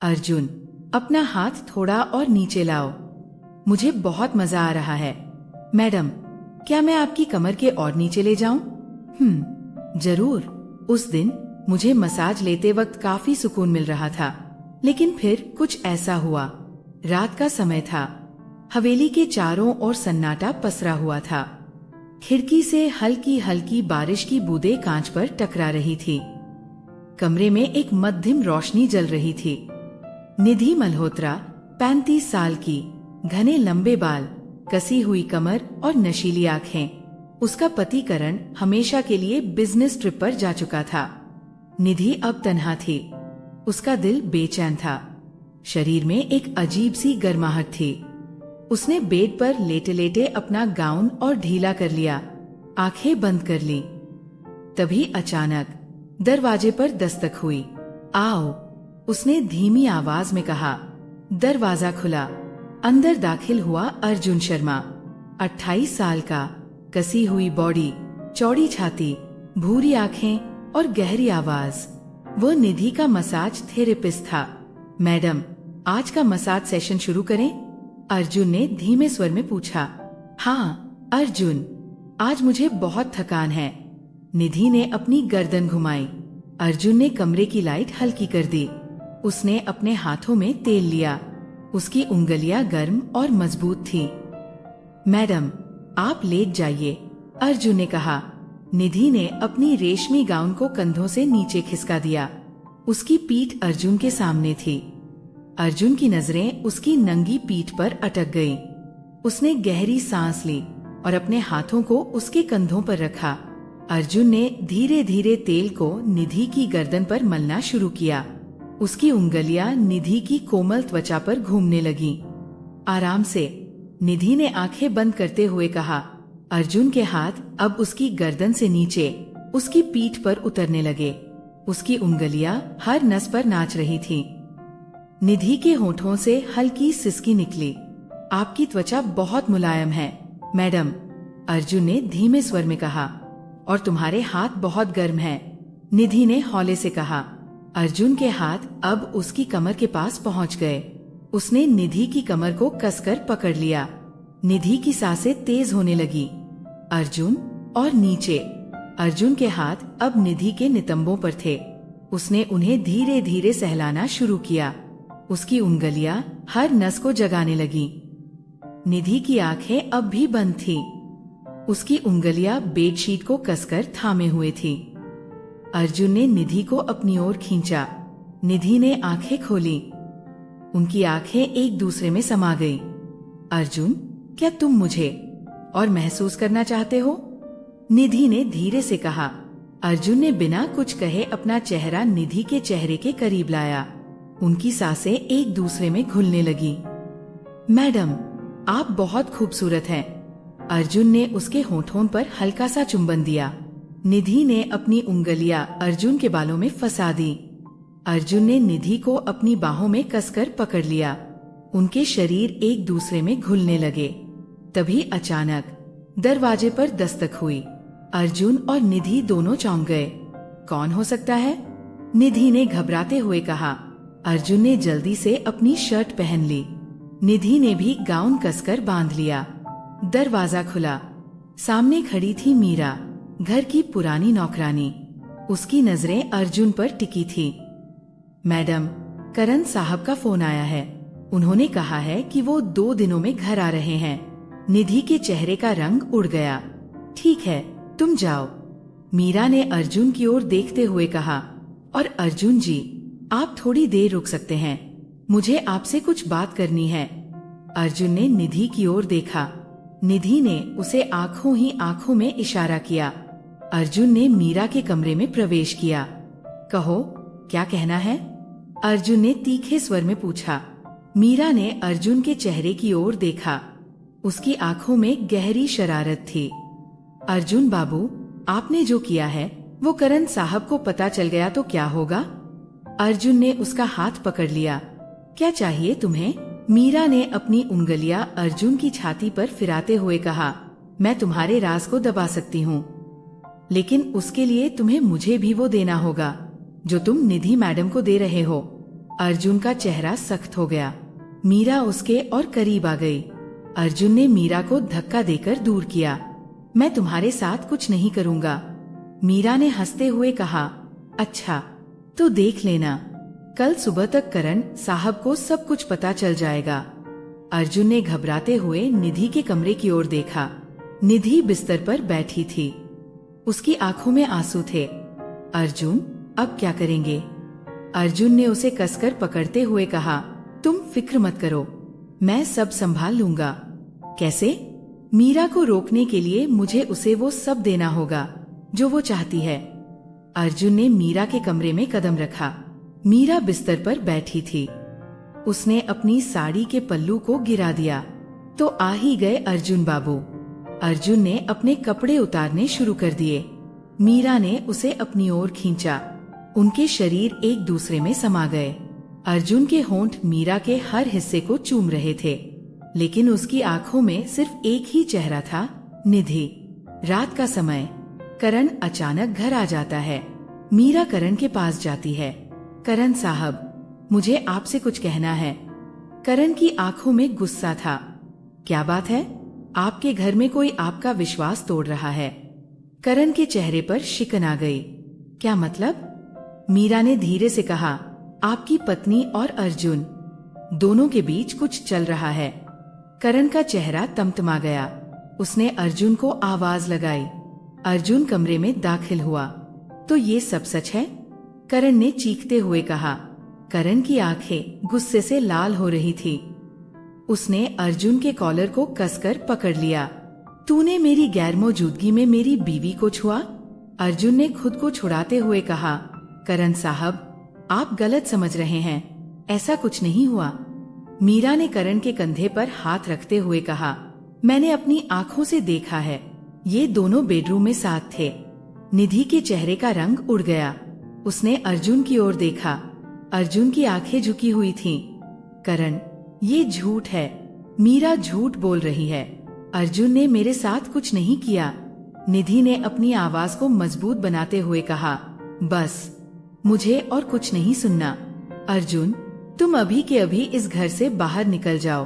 अर्जुन, अपना हाथ थोड़ा और नीचे लाओ। मुझे बहुत मजा आ रहा है। मैडम, क्या मैं आपकी कमर के और नीचे ले जाऊं? जरूर। उस दिन मुझे मसाज लेते वक्त काफी सुकून मिल रहा था, लेकिन फिर कुछ ऐसा हुआ। रात का समय था। हवेली के चारों ओर सन्नाटा पसरा हुआ था। खिड़की से हल्की हल्की बारिश की बूंदें कांच पर टकरा रही थी। कमरे में एक मध्यम रोशनी जल रही थी। निधि मल्होत्रा, 35 साल की, घने लंबे बाल, कसी हुई कमर और नशीली आंखें। उसका पति करण हमेशा के लिए बिजनेस ट्रिप पर जा चुका था। निधि अब तन्हा थी। उसका दिल बेचैन था। शरीर में एक अजीब सी गर्माहट थी। उसने बेड पर लेटे लेटे अपना गाउन और ढीला कर लिया, आंखें बंद कर ली। तभी अचानक दरवाजे पर दस्तक हुई। आओ, उसने धीमी आवाज में कहा। दरवाजा खुला। अंदर दाखिल हुआ अर्जुन शर्मा, 28 साल का, कसी हुई बॉडी, चौड़ी छाती, भूरी आंखें और गहरी आवाज। वो निधि का मसाज थेरेपिस्ट था। मैडम, आज का मसाज सेशन शुरू करें? अर्जुन ने धीमे स्वर में पूछा। हाँ अर्जुन, आज मुझे बहुत थकान है। निधि ने अपनी गर्दन घुमाई। अर्जुन ने कमरे की लाइट हल्की कर दी। उसने अपने हाथों में तेल लिया। उसकी उंगलियां गर्म और मजबूत थी। मैडम, आप लेट जाइए, अर्जुन ने कहा। निधि ने अपनी रेशमी गाउन को कंधों से नीचे खिसका दिया। उसकी पीठ अर्जुन के सामने थी। अर्जुन की नजरें उसकी नंगी पीठ पर अटक गईं। उसने गहरी सांस ली और अपने हाथों को उसके कंधों पर रखा। अर्जुन ने धीरे धीरे तेल को निधि की गर्दन पर मलना शुरू किया। उसकी उंगलियां निधि की कोमल त्वचा पर घूमने लगीं। आराम से, निधि ने आंखें बंद करते हुए कहा। अर्जुन के हाथ अब उसकी गर्दन से नीचे उसकी पीठ पर उतरने लगे। उसकी उंगलियां हर नस पर नाच रही थीं। निधि के होठों से हल्की सिसकी निकली। आपकी त्वचा बहुत मुलायम है, मैडम, अर्जुन ने धीमे स्वर में कहा। और तुम्हारे हाथ बहुत गर्म हैं, निधि ने हौले से कहा। अर्जुन के हाथ अब उसकी कमर के पास पहुंच गए। उसने निधि की कमर को कसकर पकड़ लिया। निधि की सांसें तेज होने लगी। अर्जुन और नीचे। अर्जुन के हाथ अब निधि के नितंबों पर थे। उसने उन्हें धीरे धीरे सहलाना शुरू किया। उसकी उंगलियां हर नस को जगाने लगी। निधि की आंखें अब भी बंद थीं। उसकी उंगलियां बेडशीट को कसकर थामे हुए थी। अर्जुन ने निधि को अपनी ओर खींचा। निधि ने आंखें खोली। उनकी आंखें एक दूसरे में समा गईं। अर्जुन, क्या तुम मुझे और महसूस करना चाहते हो? निधि ने धीरे से कहा। अर्जुन ने बिना कुछ कहे अपना चेहरा निधि के चेहरे के करीब लाया। उनकी सांसें एक दूसरे में घुलने लगी। मैडम, आप बहुत खूबसूरत हैं, अर्जुन ने उसके होठों पर हल्का सा चुंबन दिया। निधि ने अपनी उंगलियां अर्जुन के बालों में फंसा दी। अर्जुन ने निधि को अपनी बाहों में कसकर पकड़ लिया। उनके शरीर एक दूसरे में घुलने लगे। तभी अचानक दरवाजे पर दस्तक हुई। अर्जुन और निधि दोनों चौंक गए। कौन हो सकता है? निधि ने घबराते हुए कहा। अर्जुन ने जल्दी से अपनी शर्ट पहन ली। निधि ने भी गाउन कसकर बांध लिया। दरवाजा खुला। सामने खड़ी थी मीरा, घर की पुरानी नौकरानी। उसकी नजरें अर्जुन पर टिकी थी। मैडम, करण साहब का फोन आया है। उन्होंने कहा है कि वो 2 दिनों में घर आ रहे हैं। निधि के चेहरे का रंग उड़ गया। ठीक है, तुम जाओ, मीरा ने अर्जुन की ओर देखते हुए कहा। और अर्जुन जी, आप थोड़ी देर रुक सकते हैं, मुझे आपसे कुछ बात करनी है। अर्जुन ने निधि की ओर देखा। निधि ने उसे आंखों ही आंखों में इशारा किया। अर्जुन ने मीरा के कमरे में प्रवेश किया। कहो, क्या कहना है? अर्जुन ने तीखे स्वर में पूछा। मीरा ने अर्जुन के चेहरे की ओर देखा। उसकी आंखों में गहरी शरारत थी। अर्जुन बाबू, आपने जो किया है वो करण साहब को पता चल गया तो क्या होगा? अर्जुन ने उसका हाथ पकड़ लिया। क्या चाहिए तुम्हें? मीरा ने अपनी उंगलियां अर्जुन की छाती पर फिराते हुए कहा। मैं तुम्हारे राज को दबा सकती हूँ, लेकिन उसके लिए तुम्हें मुझे भी वो देना होगा जो तुम निधि मैडम को दे रहे हो। अर्जुन का चेहरा सख्त हो गया। मीरा उसके और करीब आ गई। अर्जुन ने मीरा को धक्का देकर दूर किया। मैं तुम्हारे साथ कुछ नहीं करूंगा। मीरा ने हंसते हुए कहा, अच्छा तो देख लेना, कल सुबह तक करण साहब को सब कुछ पता चल जाएगा। अर्जुन ने घबराते हुए निधि के कमरे की ओर देखा। निधि बिस्तर पर बैठी थी। उसकी आंखों में आंसू थे। अर्जुन, अब क्या करेंगे? अर्जुन ने उसे कसकर पकड़ते हुए कहा, तुम फिक्र मत करो, मैं सब संभाल लूंगा। कैसे? मीरा को रोकने के लिए मुझे उसे वो सब देना होगा जो वो चाहती है। अर्जुन ने मीरा के कमरे में कदम रखा। मीरा बिस्तर पर बैठी थी। उसने अपनी साड़ी के पल्लू को गिरा दिया तो आ ही गए अर्जुन बाबू। अर्जुन ने अपने कपड़े उतारने शुरू कर दिए। मीरा ने उसे अपनी ओर खींचा। उनके शरीर एक दूसरे में समा गए। अर्जुन के होंठ मीरा के हर हिस्से को चूम रहे थे, लेकिन उसकी आंखों में सिर्फ एक ही चेहरा था, निधि। रात का समय, करण अचानक घर आ जाता है। मीरा करण के पास जाती है। करण साहब, मुझे आपसे कुछ कहना है। करण की आंखों में गुस्सा था। क्या बात है? आपके घर में कोई आपका विश्वास तोड़ रहा है। करण के चेहरे पर शिकन आ गई। क्या मतलब? मीरा ने धीरे से कहा, आपकी पत्नी और अर्जुन दोनों के बीच कुछ चल रहा है। करण का चेहरा तमतमा गया। उसने अर्जुन को आवाज लगाई। अर्जुन कमरे में दाखिल हुआ। तो ये सब सच है? करण ने चीखते हुए कहा। करण की आंखें गुस्से से लाल हो रही थी। उसने अर्जुन के कॉलर को कसकर पकड़ लिया। तूने मेरी गैर मौजूदगी में मेरी बीवी को छुआ? अर्जुन ने खुद को छुड़ाते हुए कहा, करण साहब, आप गलत समझ रहे हैं, ऐसा कुछ नहीं हुआ। मीरा ने करण के कंधे पर हाथ रखते हुए कहा, मैंने अपनी आंखों से देखा है, ये दोनों बेडरूम में साथ थे। निधि के चेहरे का रंग उड़ गया। उसने अर्जुन की ओर देखा। अर्जुन की आंखें झुकी हुई थीं। करण, ये झूठ है। मीरा झूठ बोल रही है। अर्जुन ने मेरे साथ कुछ नहीं किया। निधि ने अपनी आवाज को मजबूत बनाते हुए कहा, बस मुझे और कुछ नहीं सुनना। अर्जुन, तुम अभी के अभी इस घर से बाहर निकल जाओ।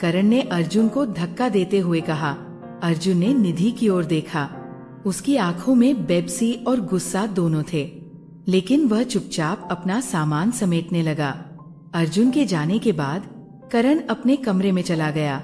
करण ने अर्जुन को धक्का देते हुए कहा। अर्जुन ने निधि की ओर देखा। उसकी आंखों में बेबसी और गुस्सा दोनों थे, लेकिन वह चुपचाप अपना सामान समेटने लगा। अर्जुन के जाने के बाद करण अपने कमरे में चला गया।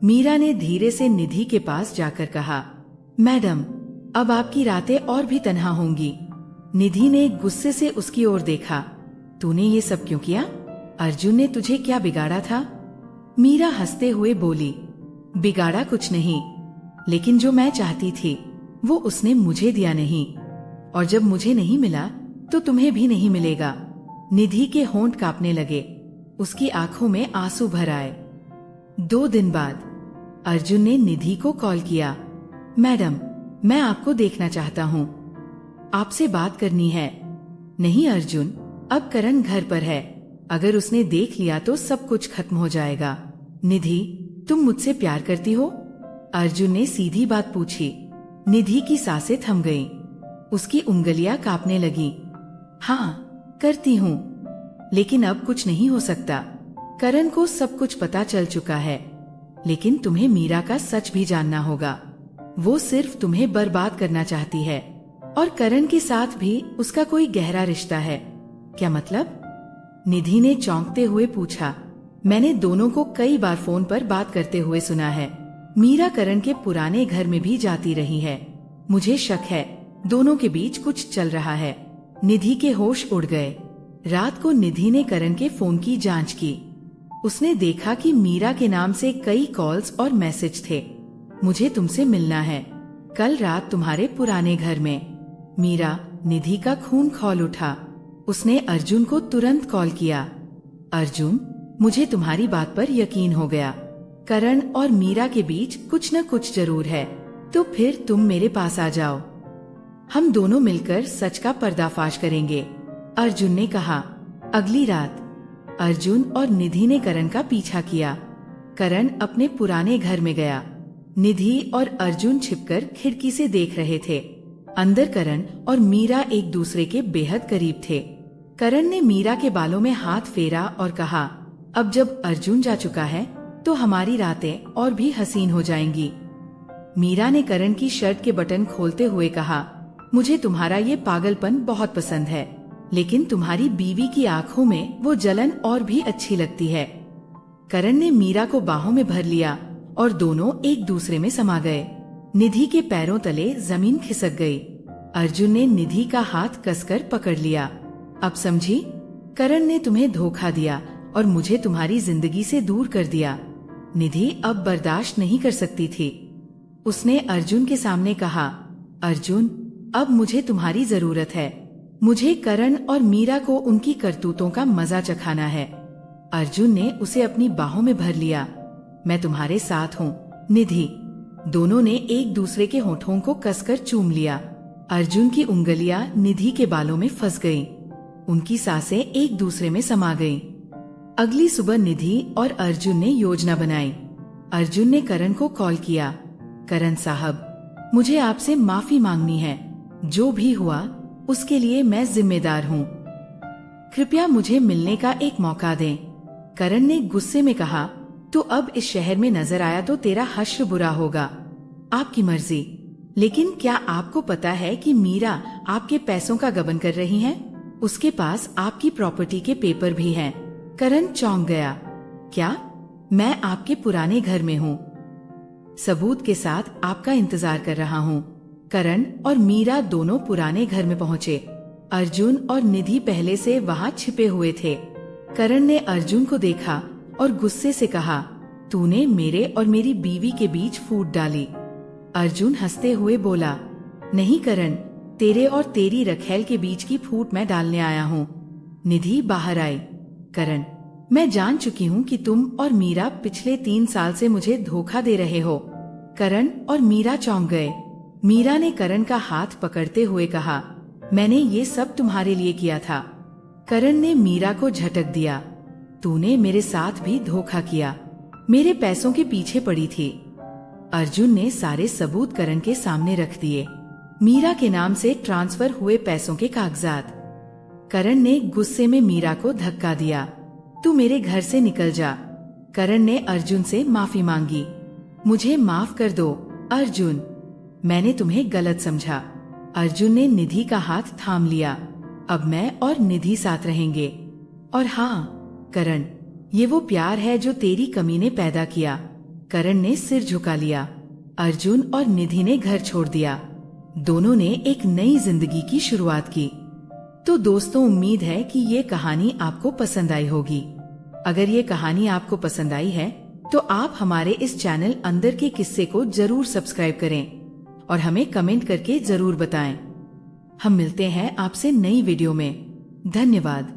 मीरा ने धीरे से निधि के पास जाकर कहा, मैडम, अब आपकी रातें और भी तन्हा होंगी। निधि ने गुस्से से उसकी ओर देखा। तूने ये सब क्यों किया? अर्जुन ने तुझे क्या बिगाड़ा था? मीरा हंसते हुए बोली, बिगाड़ा कुछ नहीं, लेकिन जो मैं चाहती थी वो उसने मुझे दिया नहीं, और जब मुझे नहीं मिला तो तुम्हें भी नहीं मिलेगा। निधि के होंठ कांपने लगे। उसकी आंखों में आंसू भर आए। 2 दिन बाद अर्जुन ने निधि को कॉल किया। मैडम, मैं आपको देखना चाहता हूँ, आपसे बात करनी है। नहीं अर्जुन, अब करण घर पर है, अगर उसने देख लिया तो सब कुछ खत्म हो जाएगा। निधि, तुम मुझसे प्यार करती हो? अर्जुन ने सीधी बात पूछी। निधि की सांसें थम गईं। उसकी उंगलियां कांपने लगीं। हाँ, करती हूँ, लेकिन अब कुछ नहीं हो सकता। करण को सब कुछ पता चल चुका है, लेकिन तुम्हें मीरा का सच भी जानना होगा। वो सिर्फ तुम्हें बर्बाद करना चाहती है, और करण के साथ भी उसका कोई गहरा रिश्ता है। क्या मतलब? निधि ने चौंकते हुए पूछा। मैंने दोनों को कई बार फोन पर बात करते हुए सुना है। मीरा करण के पुराने घर में भी जाती रही है। मुझे शक है दोनों के बीच कुछ चल रहा है। निधि के होश उड़ गए। रात को निधि ने करण के फोन की जांच की। उसने देखा कि मीरा के नाम से कई कॉल्स और मैसेज थे। मुझे तुमसे मिलना है, कल रात तुम्हारे पुराने घर में। मीरा, निधि का खून खौल उठा। उसने अर्जुन को तुरंत कॉल किया। अर्जुन, मुझे तुम्हारी बात पर यकीन हो गया। करण और मीरा के बीच कुछ न कुछ जरूर है, तो फिर तुम मेरे पास आ जाओ। हम दोनों मिलकर सच का पर्दाफाश करेंगे, अर्जुन ने कहा। अगली रात अर्जुन और निधि ने करण का पीछा किया। करण अपने पुराने घर में गया। निधि और अर्जुन छिपकर खिड़की से देख रहे थे। अंदर करण और मीरा एक दूसरे के बेहद करीब थे। करण ने मीरा के बालों में हाथ फेरा और कहा, अब जब अर्जुन जा चुका है तो हमारी रातें और भी हसीन हो जाएंगी। मीरा ने करण की शर्ट के बटन खोलते हुए कहा, मुझे तुम्हारा ये पागलपन बहुत पसंद है, लेकिन तुम्हारी बीवी की आंखों में वो जलन और भी अच्छी लगती है। करण ने मीरा को बाहों में भर लिया और दोनों एक दूसरे में समा गए। निधि के पैरों तले जमीन खिसक गई। अर्जुन ने निधि का हाथ कसकर पकड़ लिया। अब समझी, करण ने तुम्हें धोखा दिया और मुझे तुम्हारी जिंदगी से दूर कर दिया। निधि अब बर्दाश्त नहीं कर सकती थी। उसने अर्जुन के सामने कहा, अर्जुन, अब मुझे तुम्हारी जरूरत है। मुझे करण और मीरा को उनकी करतूतों का मजा चखाना है। अर्जुन ने उसे अपनी बाहों में भर लिया। मैं तुम्हारे साथ हूँ, निधि। दोनों ने एक दूसरे के होठों को कसकर चूम लिया। अर्जुन की उंगलियां निधि के बालों में फंस गईं। उनकी सांसें एक दूसरे में समा गईं। अगली सुबह निधि और अर्जुन ने योजना बनाई। अर्जुन ने करण को कॉल किया, करण साहब, मुझे आपसे माफी मांगनी है। जो भी हुआ उसके लिए मैं जिम्मेदार हूँ। कृपया मुझे मिलने का एक मौका दें। करण ने गुस्से में कहा, तो अब इस शहर में नजर आया तो तेरा हश्र बुरा होगा। आपकी मर्जी, लेकिन क्या आपको पता है कि मीरा आपके पैसों का गबन कर रही है? उसके पास आपकी प्रॉपर्टी के पेपर भी हैं। करण चौंक गया। क्या? मैं आपके पुराने घर में हूँ। सबूत के साथ आपका इंतजार कर रहा हूँ। करण और मीरा दोनों पुराने घर में पहुँचे। अर्जुन और निधि पहले से वहाँ छिपे हुए थे। करण ने अर्जुन को देखा और गुस्से से कहा, तूने मेरे और मेरी बीवी के बीच फूट डाली। अर्जुन हंसते हुए बोला, नहीं करण, तेरे और तेरी रखेल के बीच की फूट मैं डालने आया हूँ। निधि बाहर आई। करण, मैं जान चुकी हूँ कि तुम और मीरा पिछले 3 साल से मुझे धोखा दे रहे हो। करण और मीरा चौंक गए। मीरा ने करण का हाथ पकड़ते हुए कहा, मैंने ये सब तुम्हारे लिए किया था। करण ने मीरा को झटक दिया, तूने मेरे साथ भी धोखा किया, मेरे पैसों के पीछे पड़ी थी। अर्जुन ने सारे सबूत करण के सामने रख दिए। मीरा के नाम से ट्रांसफर हुए पैसों के कागजात। करण ने गुस्से में मीरा को धक्का दिया, तू मेरे घर से निकल जा। करण ने अर्जुन से माफी मांगी। मुझे माफ कर दो अर्जुन, मैंने तुम्हें गलत समझा। अर्जुन ने निधि का हाथ थाम लिया। अब मैं और निधि साथ रहेंगे। और हाँ करण, ये वो प्यार है जो तेरी कमी ने पैदा किया। करण ने सिर झुका लिया। अर्जुन और निधि ने घर छोड़ दिया। दोनों ने एक नई जिंदगी की शुरुआत की। तो दोस्तों, उम्मीद है कि ये कहानी आपको पसंद आई होगी। अगर ये कहानी आपको पसंद आई है तो आप हमारे इस चैनल अंदर के किस्से को जरूर सब्सक्राइब करें और हमें कमेंट करके जरूर बताएं। हम मिलते हैं आपसे नई वीडियो में। धन्यवाद।